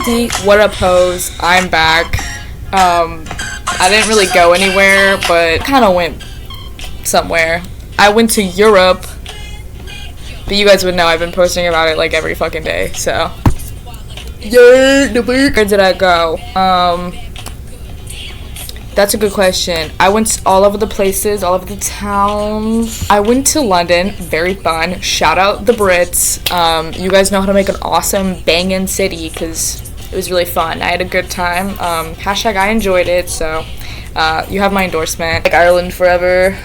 candy. What a pose. I'm back. I didn't really go anywhere, but kind of went somewhere. I went to Europe, but you guys would know I've been posting about it like every fucking day, so. Yeah, where did I go? That's a good question. I went all over the places, all over the towns. I went to London, very fun. Shout out the Brits. You guys know how to make an awesome bangin' city, because it was really fun. I had a good time. Hashtag I enjoyed it, so you have my endorsement. Like Ireland forever.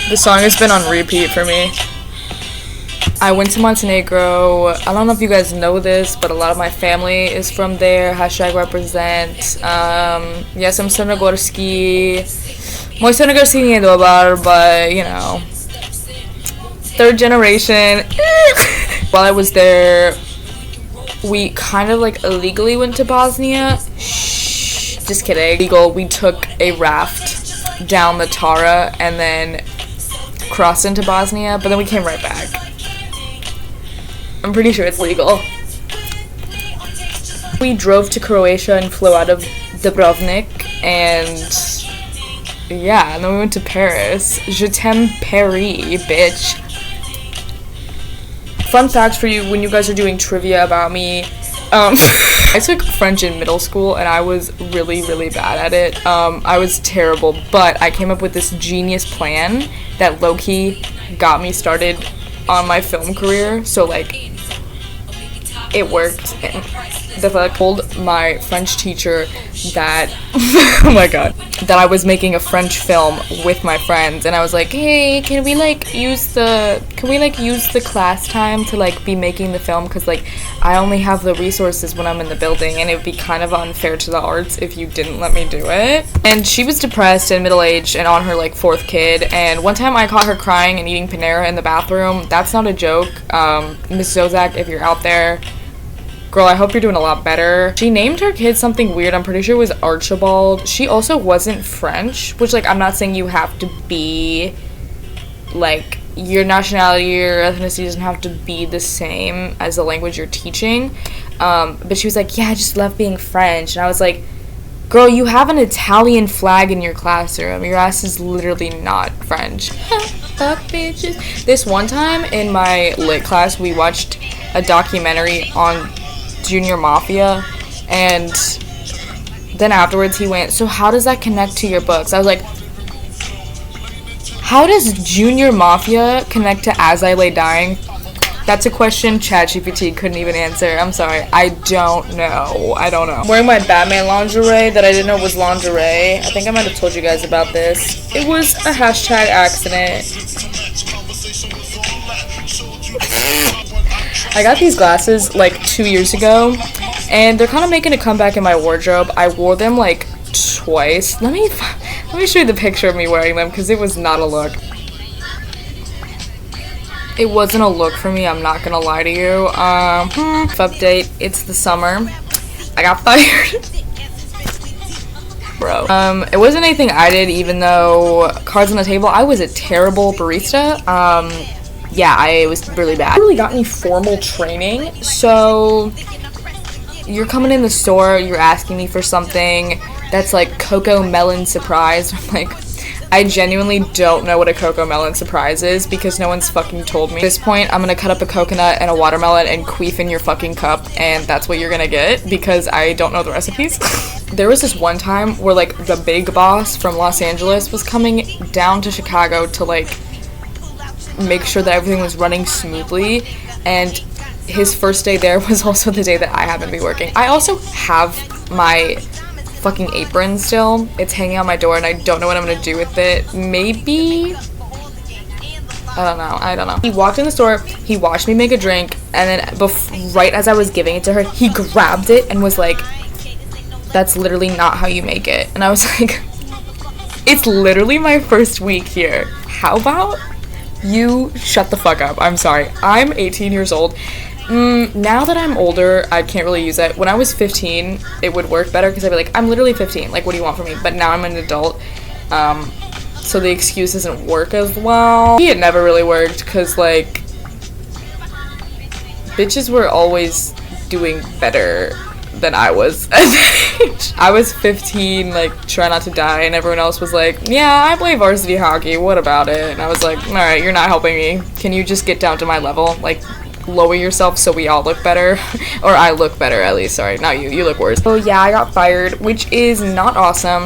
The song has been on repeat for me. I went to Montenegro. I don't know if you guys know this, but a lot of my family is from there. Hashtag represent. Yes, I'm Sonogorski. Moj Sonogorski nije dobar, but you know. Third generation. While I was there, we kind of like illegally went to Bosnia. Shh, just kidding. Legal. We took a raft down the Tara and then crossed into Bosnia, but then we came right back. I'm pretty sure it's legal. We drove to Croatia and flew out of Dubrovnik, and yeah, and then we went to Paris. Je t'aime Paris, bitch. Fun facts for you when you guys are doing trivia about me. I took French in middle school and I was really, really bad at it. I was terrible, but I came up with this genius plan that low-key got me started on my film career. So like, it worked. And the fuck, I told my French teacher that oh my god, that I was making a French film with my friends, and I was like, hey, can we use the class time to like be making the film, because like I only have the resources when I'm in the building, and it would be kind of unfair to the arts if you didn't let me do it. And she was depressed and middle-aged and on her like 4th kid, and one time I caught her crying and eating Panera in the bathroom. That's not a joke. Miss Zozak, if you're out there, girl, I hope you're doing a lot better. She named her kid something weird. I'm pretty sure it was Archibald. She also wasn't French, which, like, I'm not saying you have to be, like, your nationality or ethnicity doesn't have to be the same as the language you're teaching. But she was like, yeah, I just love being French. And I was like, girl, you have an Italian flag in your classroom. Your ass is literally not French. Fuck bitches. This one time in my lit class, we watched a documentary on Junior Mafia, and then afterwards he went, so how does that connect to your books? I was like, how does Junior Mafia connect to As I Lay Dying? That's a question ChatGPT couldn't even answer. I'm sorry, I don't know. I'm wearing my Batman lingerie that I didn't know was lingerie. I think I might have told you guys about this. It was a hashtag accident. I got these glasses like 2 years ago, and they're kind of making a comeback in my wardrobe. I wore them like twice. Let me show you the picture of me wearing them, because it was not a look. It wasn't a look for me, I'm not gonna lie to you. Update, it's the summer. I got fired. Bro. It wasn't anything I did, even though, cards on the table, I was a terrible barista. Yeah, I was really bad. I really got any formal training, so you're coming in the store, you're asking me for something that's like cocoa melon surprise. I'm like, I genuinely don't know what a cocoa melon surprise is, because no one's fucking told me. At this point, I'm gonna cut up a coconut and a watermelon and queef in your fucking cup, and that's what you're gonna get, because I don't know the recipes. There was this one time where like the big boss from Los Angeles was coming down to Chicago to like make sure that everything was running smoothly, and his first day there was also the day that I happened to be working. I also have my fucking apron still. It's hanging on my door, and I don't know what I'm gonna do with it. Maybe, I don't know. He walked in the store, he watched me make a drink, and then right as I was giving it to her, he grabbed it and was like, that's literally not how you make it. And I was like, it's literally my first week here. How about you shut the fuck up? I'm sorry. I'm 18 years old. Now that I'm older, I can't really use that. When I was 15, it would work better, because I'd be like, I'm literally 15. Like, what do you want from me? But now I'm an adult. so the excuse doesn't work as well. It never really worked because, like, bitches were always doing better than I was. I was 15, like, try not to die, and everyone else was like, yeah, I play varsity hockey, what about it? And I was like, alright, you're not helping me. Can you just get down to my level? Like, lower yourself so we all look better. Or I look better, at least. Sorry, not you. You look worse. So yeah, I got fired, which is not awesome.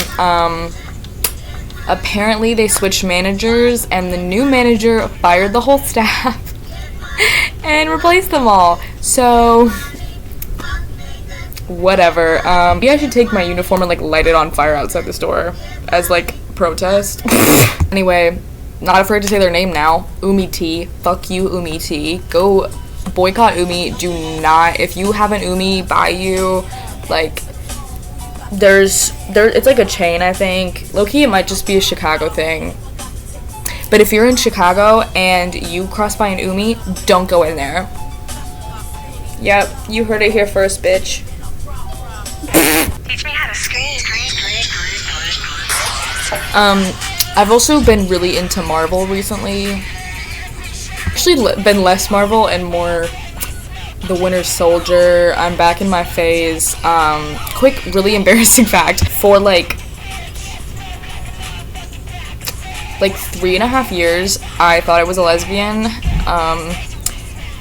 Apparently they switched managers, and the new manager fired the whole staff and replaced them all. So whatever. Maybe I should take my uniform and, like, light it on fire outside the store as, like, protest. Anyway, not afraid to say their name now. Umi T. Fuck you, Umi T. Go boycott Umi. Do not. If you have an Umi by you, like, it's like a chain, I think. Low-key, it might just be a Chicago thing. But if you're in Chicago and you cross by an Umi, don't go in there. Yep, you heard it here first, bitch. Teach me how to scream. I've also been really into Marvel recently. Actually, been less Marvel and more the Winter Soldier. I'm back in my phase. Quick, really embarrassing fact. For like 3.5 years, I thought I was a lesbian.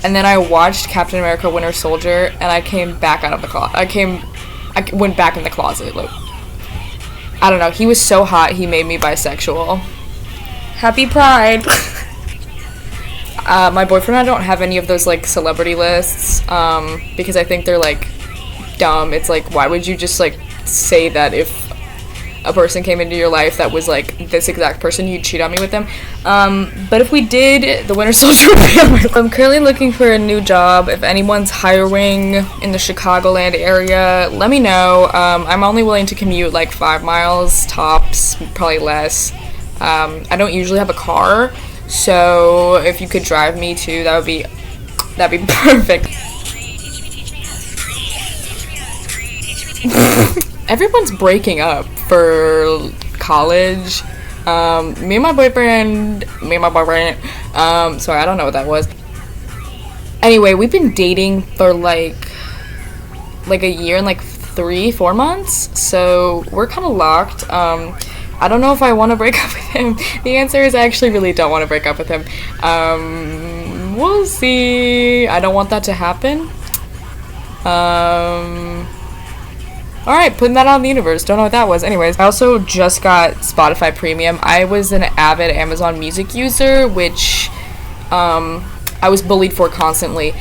And then I watched Captain America Winter Soldier, and I came back out of the closet. I went back in the closet. Like, I don't know. He was so hot, he made me bisexual. Happy Pride! My boyfriend and I don't have any of those, like, celebrity lists, because I think they're, like, dumb. It's like, why would you just, like, say that if a person came into your life that was, like, this exact person, you'd cheat on me with them? But if we did, the Winter Soldier would be on my list. I'm currently looking for a new job. If anyone's hiring in the Chicagoland area, let me know. I'm only willing to commute, like, 5 miles, tops, probably less. I don't usually have a car, so if you could drive me too, that'd be perfect. Everyone's breaking up for college. Me and my boyfriend, sorry, I don't know what that was. Anyway, we've been dating for like a year and like 3-4 months, so we're kind of locked. I don't know if I want to break up with him. The answer is I actually really don't want to break up with him. We'll see. I don't want that to happen. Alright, putting that out in the universe. Don't know what that was. Anyways, I also just got Spotify Premium. I was an avid Amazon Music user, which I was bullied for constantly.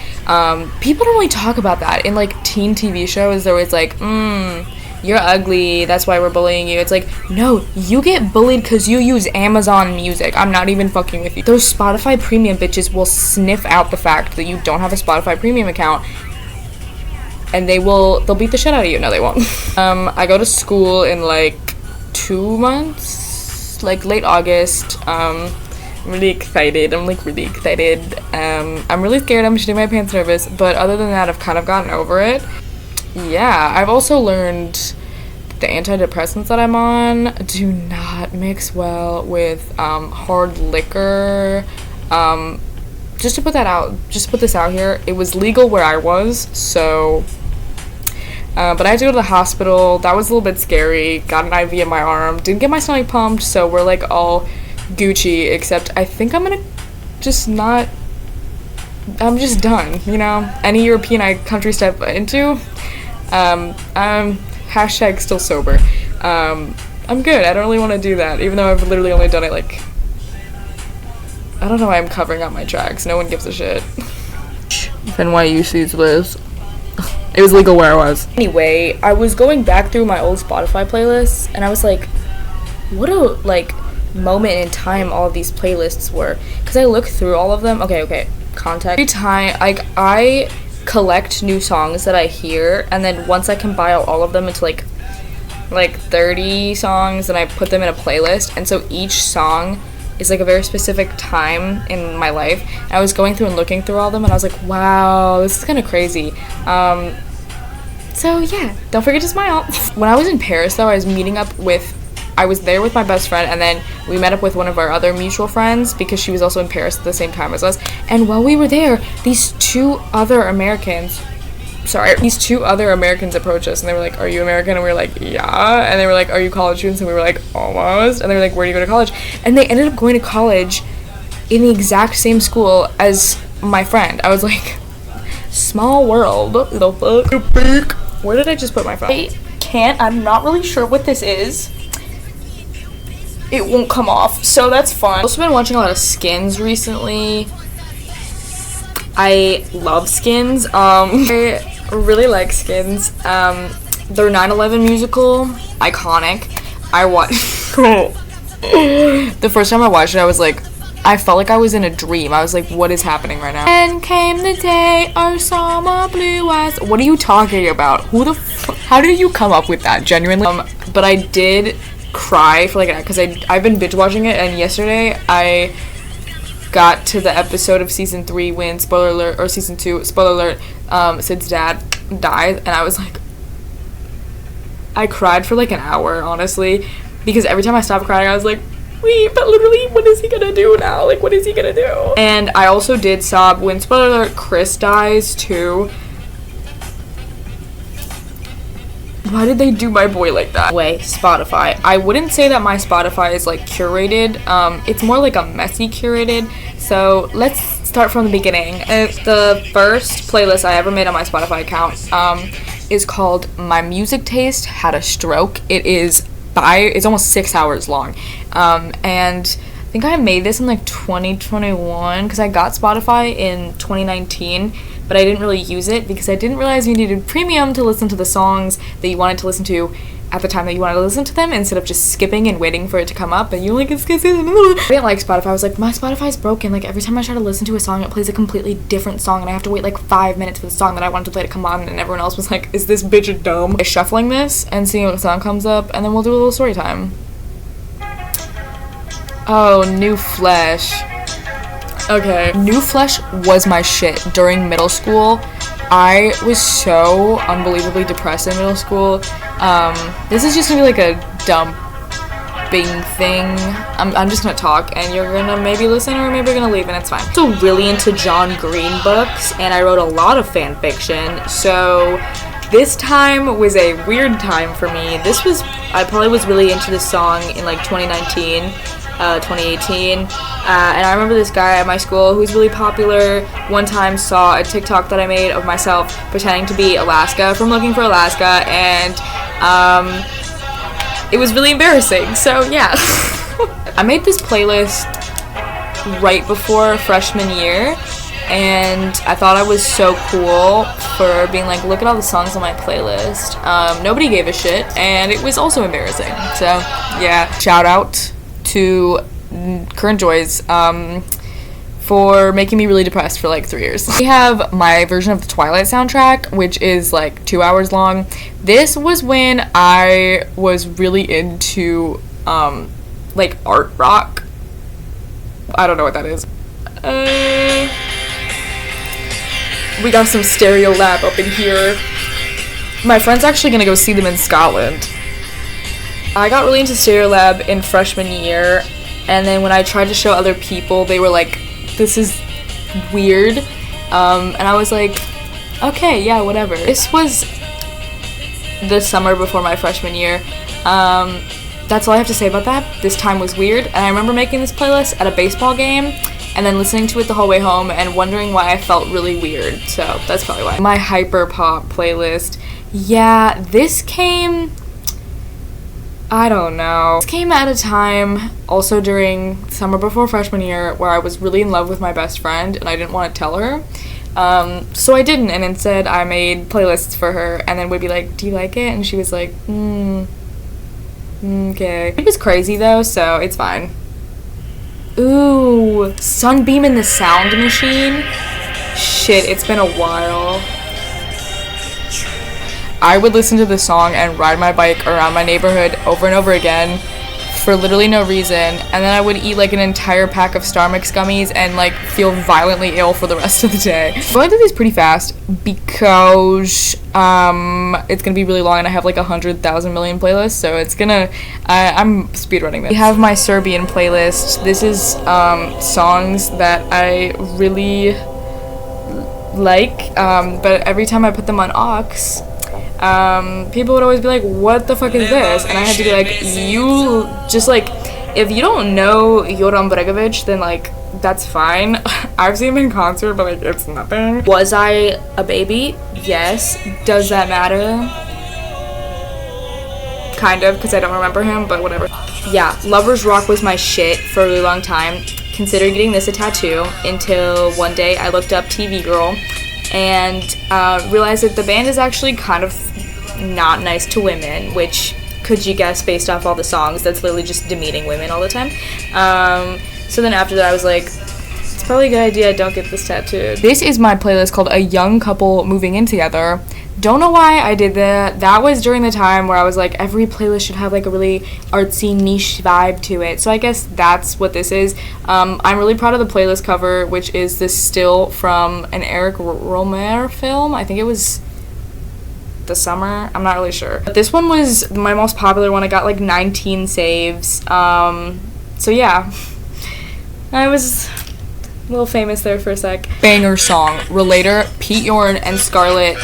People don't really talk about that. In, like, teen TV shows, they're always like, you're ugly, that's why we're bullying you. It's like, no, you get bullied because you use Amazon Music. I'm not even fucking with you. Those Spotify Premium bitches will sniff out the fact that you don't have a Spotify Premium account, and they'll beat the shit out of you. No, they won't. I go to school in like 2 months, like late August. I'm really excited. I'm really scared. I'm shitting my pants nervous, but other than that, I've kind of gotten over it. Yeah, I've also learned the antidepressants that I'm on do not mix well with hard liquor. Just to put this out here, it was legal where I was, so but I had to go to the hospital. That was a little bit scary. Got an IV in my arm. Didn't get my stomach pumped, so we're like all Gucci, except I think I'm gonna I'm just done, you know? Any European country step into, I'm hashtag still sober. I'm good. I don't really want to do that, even though I've literally only done it like, I don't know why I'm covering up my tracks. No one gives a shit. If NYU sees this, it was legal where I was. Anyway, I was going back through my old Spotify playlists, and I was like, what a, like, moment in time all of these playlists were. Because I looked through all of them. Okay, context. Every time, like, I collect new songs that I hear, and then once I compile all of them into, like 30 songs, and I put them in a playlist, and so each song is like a very specific time in my life. And I was going through and looking through all of them, and I was like, wow, this is kind of crazy. So yeah, don't forget to smile. When I was in Paris though, I was meeting up with I was there with my best friend, and then we met up with one of our other mutual friends because she was also in Paris at the same time as us. And while we were there, these two other Americans approached us, and they were like, "Are you American?" And we were like, "Yeah." And they were like, "Are you college students?" And we were like, "Almost." And they were like, "Where do you go to college?" And they ended up going to college in the exact same school as my friend. I was like, small world. The fuck? Where did I just put my phone? I'm not really sure what this is. It won't come off, so that's fine. I've also been watching a lot of Skins recently. I love Skins. I really like Skins. Their 9/11 musical, iconic. I watched the first time I watched it, I was like, I felt like I was in a dream. I was like, what is happening right now? And came the day our summer blue eyes. What are you talking about? How did you come up with that? Genuinely. But I did cry for like an hour because I've been binge watching it, and yesterday I got to the episode of season 3 when season 2, spoiler alert, Sid's dad died, and I was like, I cried for like an hour, honestly, because every time I stopped crying, I was like, wait, but literally, what is he gonna do now? Like, what is he gonna do? And I also did sob when, spoiler alert, Chris dies too. Why did they do my boy like that? Spotify. I wouldn't say that my Spotify is like curated. It's more like a messy curated. So let's start from the beginning. The first playlist I ever made on my Spotify account is called My Music Taste Had a Stroke. It's almost 6 hours long. And I think I made this in like 2021 because I got Spotify in 2019, but I didn't really use it because I didn't realize you needed premium to listen to the songs that you wanted to listen to at the time that you wanted to listen to them, instead of just skipping and waiting for it to come up and you like, I didn't like Spotify. I was like, my Spotify's broken. Like, every time I try to listen to a song, it plays a completely different song, and I have to wait like 5 minutes for the song that I wanted to play to come on, and everyone else was like, is this bitch dumb? I'm shuffling this and seeing what song comes up, and then we'll do a little story time. Oh, New Flesh. Okay, New Flesh was my shit during middle school. I was so unbelievably depressed in middle school. This is just gonna be like a dumping thing. I'm just gonna talk, and you're gonna maybe listen or maybe you're gonna leave, and it's fine. I'm still really into John Green books, and I wrote a lot of fan fiction, so this time was a weird time for me. I probably was really into this song in like 2019. 2018, and I remember this guy at my school who was really popular one time saw a TikTok that I made of myself pretending to be Alaska from Looking for Alaska, and it was really embarrassing, so yeah. I made this playlist right before freshman year, and I thought I was so cool for being like, look at all the songs on my playlist. Nobody gave a shit, and it was also embarrassing, so yeah. Shout out to Current Joys for making me really depressed for like 3 years. We have my version of the Twilight soundtrack, which is like 2 hours long. This was when I was really into like art rock. I don't know what that is. We got some Stereo Lab up in here. My friend's actually gonna go see them in Scotland. I got really into Stereolab in freshman year, and then when I tried to show other people, they were like, this is weird, and I was like, okay, yeah, whatever. This was the summer before my freshman year. That's all I have to say about that. This time was weird, and I remember making this playlist at a baseball game, and then listening to it the whole way home, and wondering why I felt really weird, so that's probably why. My hyperpop playlist, yeah, this came... I don't know. This came at a time, also during summer before freshman year, where I was really in love with my best friend, and I didn't want to tell her. So I didn't, and instead I made playlists for her, and then would be like, do you like it? And she was like, okay. It was crazy though, so it's fine. Ooh, Sunbeam and the Sound Machine. Shit, it's been a while. I would listen to this song and ride my bike around my neighborhood over and over again for literally no reason, and then I would eat like an entire pack of Star Mix gummies and like feel violently ill for the rest of the day. I'm going through these pretty fast because it's gonna be really long and I have like 100,000 million playlists, so it's gonna I'm speedrunning this. We have my Serbian playlist. This is songs that I really like, but every time I put them on aux, people would always be like, what the fuck is this? And I had to be like, you just like, if you don't know Joran Bregovic, then like, that's fine. I've seen him in concert, but like, it's nothing. Was I a baby? Yes. Does that matter? Kind of, because I don't remember him, but whatever. Yeah, Lovers Rock was my shit for a really long time. Considered getting this a tattoo until one day I looked up TV Girl and realized that the band is actually kind of not nice to women, which could you guess based off all the songs, that's literally just demeaning women all the time. So then after that I was like, it's probably a good idea I don't get this tattooed. This is my playlist called A Young Couple Moving In Together. Don't know why I did that. That was during the time where I was like, every playlist should have like a really artsy niche vibe to it. So I guess that's what this is. I'm really proud of the playlist cover, which is this still from an Eric Romer film. I think it was The Summer. I'm not really sure. But this one was my most popular one. I got like 19 saves. So yeah, I was a little famous there for a sec. Banger song. Relator, Pete Yorn and Scarlett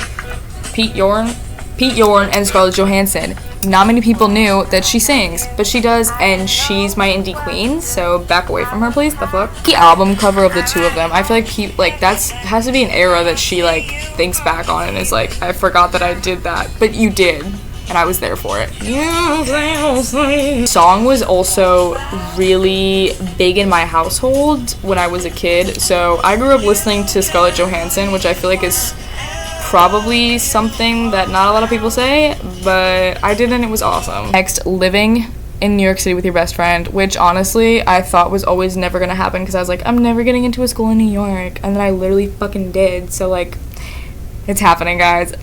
Johansson. Not many people knew that she sings, but she does, and she's my indie queen, so back away from her, please. The fuck? The album cover of the two of them. I feel like that's has to be an era that she like thinks back on and is like, I forgot that I did that, but you did, and I was there for it. Song was also really big in my household when I was a kid, so I grew up listening to Scarlett Johansson, which I feel like is probably something that not a lot of people say, but I did and it was awesome. Next, living in New York City with your best friend, which honestly I thought was always never gonna happen because I was like, I'm never getting into a school in New York, and then I literally fucking did, so like, it's happening, guys.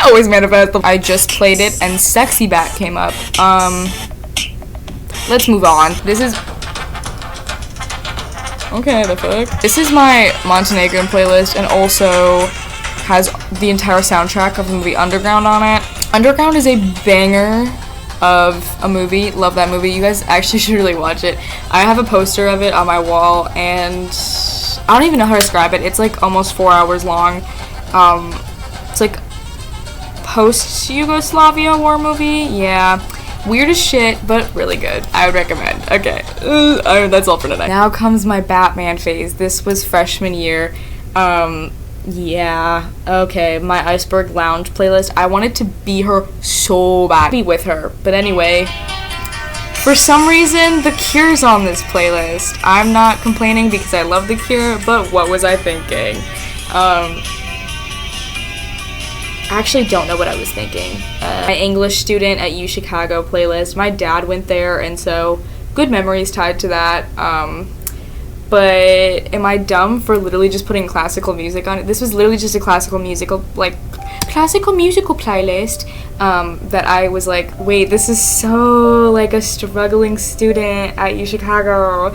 Always manifest. I just played it and Sexy Back came up. Let's move on. This is okay, the fuck? This is my Montenegrin playlist and also has the entire soundtrack of the movie Underground on it. Underground is a banger of a movie. Love that movie. You guys actually should really watch it. I have a poster of it on my wall and I don't even know how to describe it. It's like almost 4 hours long. It's like post-Yugoslavia war movie. Yeah. Weird as shit, but really good. I would recommend. Okay. That's all for tonight. Now comes my Batman phase. This was freshman year. Yeah, okay, my Iceberg Lounge playlist. I wanted to be her so bad. Be with her. But anyway, for some reason, The Cure's on this playlist. I'm not complaining because I love The Cure, but what was I thinking? I actually don't know what I was thinking. My English student at U Chicago playlist. My dad went there, and so good memories tied to that. But am I dumb for literally just putting classical music on it? This was literally just a classical musical playlist that I was like, wait, this is so like a struggling student at U Chicago,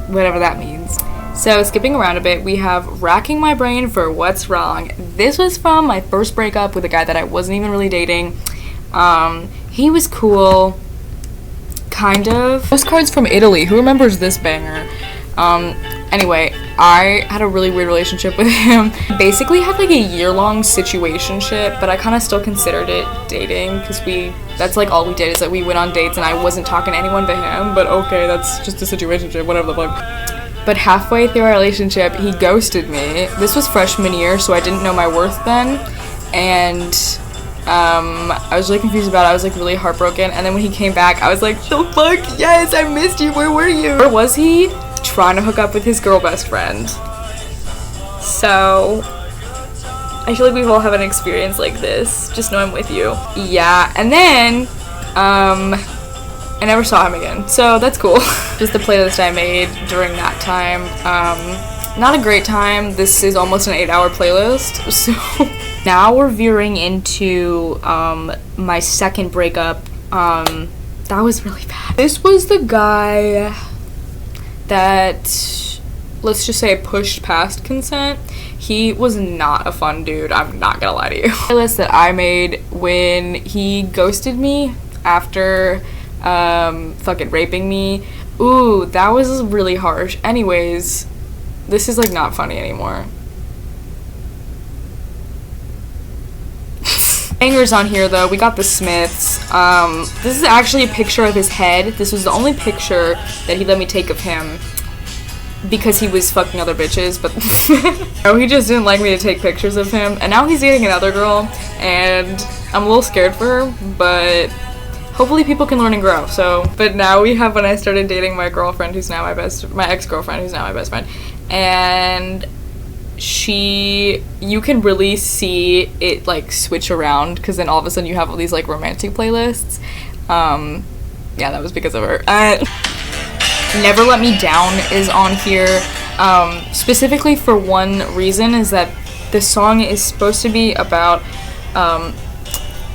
whatever that means. So skipping around a bit, we have Racking My Brain for What's Wrong. This was from my first breakup with a guy that I wasn't even really dating. He was cool. Kind of. Postcards from Italy. Who remembers this banger? Anyway, I had a really weird relationship with him. Basically had like a year-long situationship, but I kind of still considered it dating because that's like all we did is that we went on dates and I wasn't talking to anyone but him, but okay, that's just a situationship, whatever the fuck. But halfway through our relationship, he ghosted me. This was freshman year, so I didn't know my worth then, and I was really confused about it. I was like really heartbroken, and then when he came back I was like, the fuck, yes, I missed you, where were you? Or was he trying to hook up with his girl best friend? So I feel like we all have an experience like this, just know I'm with you. Yeah, and then I never saw him again, so that's cool. Just the playlist I made during that time. Not a great time. This is almost an 8-hour playlist, so now we're veering into my second breakup. that was really bad. This was the guy that, let's just say, pushed past consent. He was not a fun dude, I'm not gonna lie to you. Playlist that I made when he ghosted me after fucking raping me. Ooh, that was really harsh. Anyways, this is like not funny anymore. Bangers on here though. We got the Smiths. This is actually a picture of his head. This was the only picture that he let me take of him because he was fucking other bitches, but no, he just didn't like me to take pictures of him, and now he's dating another girl, and I'm a little scared for her, but hopefully people can learn and grow. So, but now we have when I started dating my girlfriend who's now my ex-girlfriend who's now my best friend, and you can really see it like switch around, because then all of a sudden you have all these like romantic playlists. Yeah, that was because of her. Never Let Me Down is on here, specifically for one reason, is that this song is supposed to be about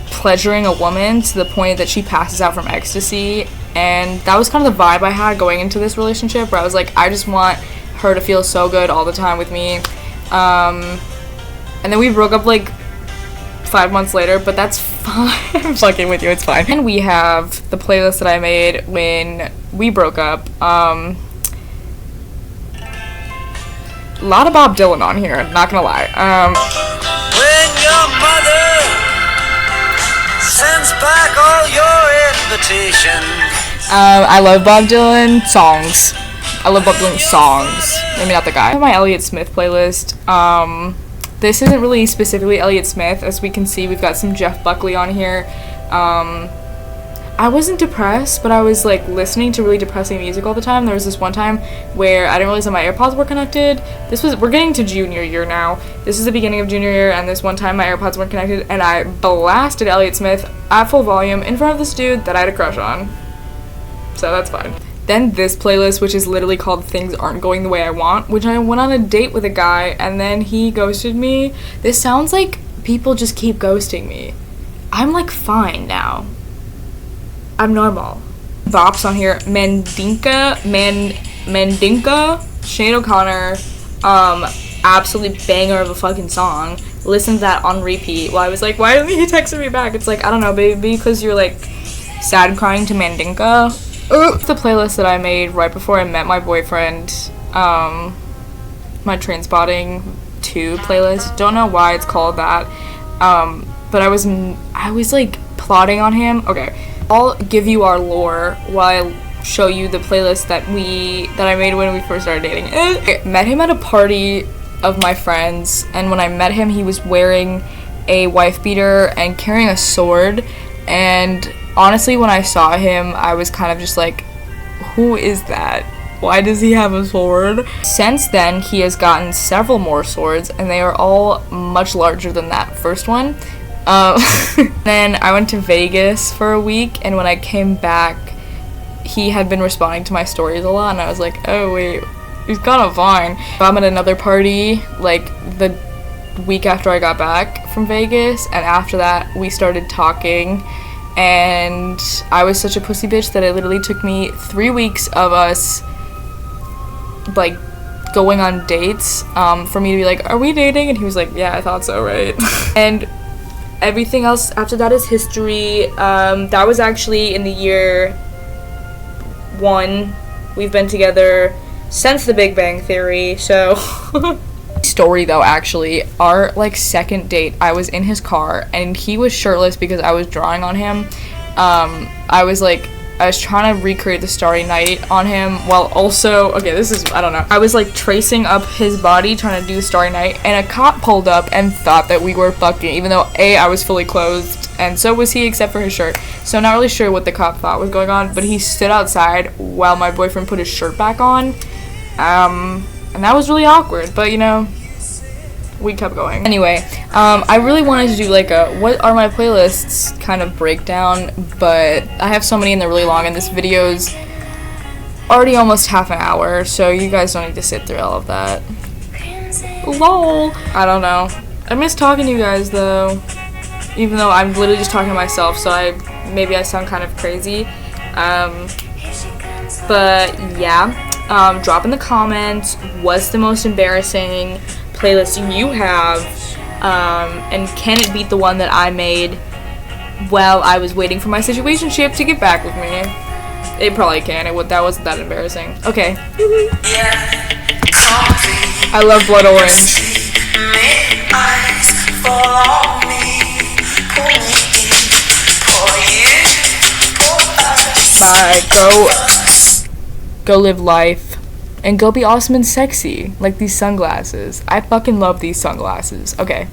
pleasuring a woman to the point that she passes out from ecstasy, and that was kind of the vibe I had going into this relationship, where I was like, I just want her to feel so good all the time with me. And then we broke up like 5 months later, but that's fine. I'm fucking with you, it's fine. And we have the playlist that I made when we broke up. A lot of Bob Dylan on here, not gonna lie. When your mother sends back all your invitations. I love Bob Dylan songs. I love Bob Dylan songs. Maybe not the guy. I have my Elliott Smith playlist. This isn't really specifically Elliott Smith. As we can see, we've got some Jeff Buckley on here. I wasn't depressed, but I was like listening to really depressing music all the time. There was this one time where I didn't realize that my AirPods were connected. We're getting to junior year now. This is the beginning of junior year, and this one time my AirPods weren't connected, and I blasted Elliott Smith at full volume in front of this dude that I had a crush on. So that's fine. Then this playlist, which is literally called Things Aren't Going the Way I Want, which I went on a date with a guy and then he ghosted me. This sounds like people just keep ghosting me. I'm like fine now. I'm normal. Bops on here. Mandinka, Sinead O'Connor, absolutely banger of a fucking song. Listen to that on repeat. Well, I was like, why didn't he text me back? It's like, I don't know, baby, because you're like sad crying to Mandinka. The playlist that I made right before I met my boyfriend, my Trainspotting 2 playlist. Don't know why it's called that, but I was like plotting on him. Okay, I'll give you our lore while I show you the playlist that I made when we first started dating. I met him at a party of my friends, and when I met him, he was wearing a wife beater and carrying a sword, and honestly, when I saw him, I was kind of just like, who is that? Why does he have a sword? Since then, he has gotten several more swords, and they are all much larger than that first one. Then I went to Vegas for a week, and when I came back, he had been responding to my stories a lot, and I was like, oh wait, he's kind of fine. I'm at another party, like, the week after I got back from Vegas, and after that, we started talking. And I was such a pussy bitch that it literally took me 3 weeks of us, like, going on dates, for me to be like, are we dating? And he was like, yeah, I thought so, right? And everything else after that is history. That was actually in the year 1. We've been together since the Big Bang Theory, so... Story though, actually, our like second date, I was in his car and he was shirtless because I was drawing on him. I was trying to recreate the Starry Night on him while also, okay, this is, I don't know, I was like tracing up his body trying to do the Starry Night, and a cop pulled up and thought that we were fucking, even though I was fully clothed and so was he, except for his shirt. So not really sure what the cop thought was going on, but he stood outside while my boyfriend put his shirt back on. And that was really awkward, but you know, we kept going. Anyway, I really wanted to do like a what are my playlists kind of breakdown, but I have so many and they're really long, and this video's already almost half an hour, so you guys don't need to sit through all of that. LOL. I don't know. I miss talking to you guys though, even though I'm literally just talking to myself, so maybe I sound kind of crazy. But yeah, drop in the comments what's the most embarrassing playlist you have, and can it beat the one that I made while I was waiting for my situationship to get back with me? It probably can. That wasn't that embarrassing. Okay. I love Blood Orange. Bye. Go live life. And go be awesome and sexy. Like these sunglasses. I fucking love these sunglasses. Okay.